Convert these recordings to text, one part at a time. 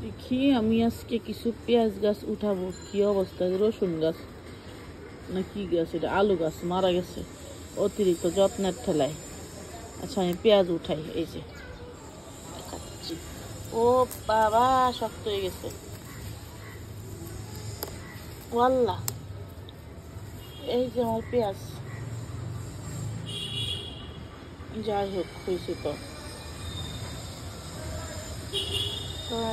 দেখি আমি আজকে কিছু পেঁয়াজ গাছ উঠাবো। কি অবস্থা, রসুন গাছ না কি গাছ, এটা আলু গাছ মারা গেছে অতিরিক্ত যত্নের ঠেলায়। আচ্ছা আমি পেঁয়াজ উঠাই, এই যে দেখাচ্ছি। ও বাবা, শক্ত হয়ে গেছে ওয়াল্লা। এই যে আমার পেঁয়াজ, যাই হোক হয়েছে তো।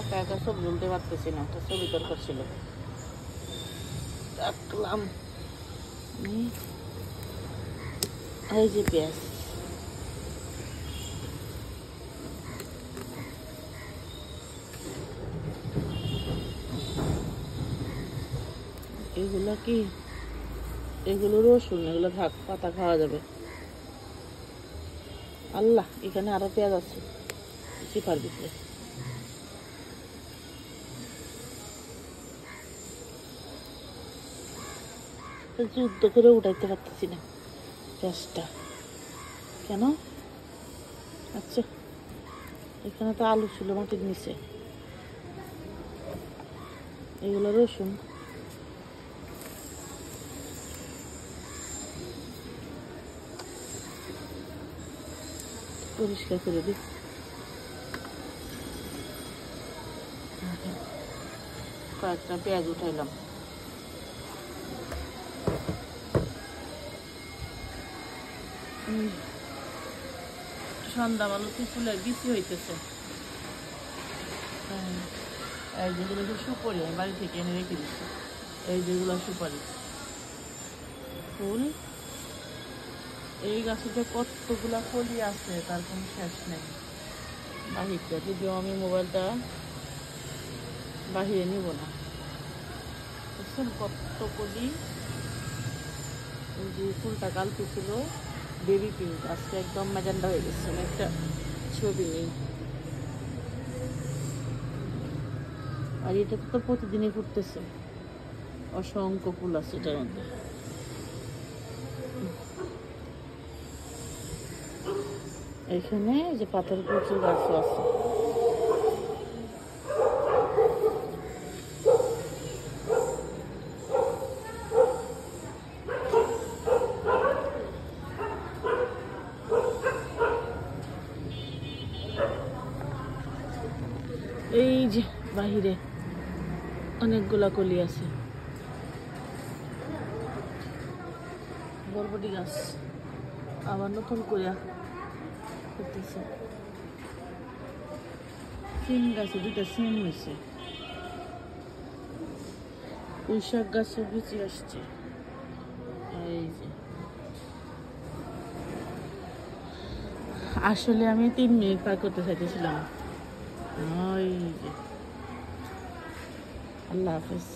একা একা সব বলতে পারতেছি না, একটা ছবি দরকার ছিল, রাখলাম। এই যে পেঁয়াজ, এগুলা কি, এগুলো রসুন, এগুলো থাক, পাতা খাওয়া যাবে। আল্লাহ, এখানে আরো পেঁয়াজ আছে চিপার ভিতরে। যুদ্ধ করে উঠাইতে পারতেছি না পেঁয়াজটা কেন। আচ্ছা, এখানে তো আলু ছিল মাটির নিচে, এগুলো রসুন। পরিষ্কার করে দিই। কয়েকটা পেঁয়াজ উঠাইলাম। সন্ধ্যা বালতি ফুলের বিচি হইতেছে। এই যেগুলো সুপারি আমি বাড়ি থেকে এনে রেখে দিচ্ছি, এই যেগুলো সুপারি ফুল। এই গাছেতে কতগুলা কলি আছে তার কোনো শেষ নেই। বাহিরটা যদিও আমি মোবাইলটা বাহিরে নিব না, বুঝছেন কত কলি। এই যে ফুলটা কালকে ছিল বেবি পিঙ্ক, আজকে একদম ম্যাজেন্ডা হয়ে গেছে। একটা ছবি নেই। আর এটা তো প্রতিদিনই ফুটতেছে, অসংখ্য ফুল আছে এটার মধ্যে। এখানে যে পাথর প্রচুর গাছ আছে। এই যে বাহিরে অনেকগুলা কলি আছে। বরবটি গাছ আবার নতুন করে করতেছে। সিম গাছে দুটা সিম হয়েছে। পুঁই শাক গাছে বিচি আসছে। এই যে আসলে আমি 3 মিনিট পার করতে চাইতেছিলাম। ওই যে আল্লাহ হাফেজ।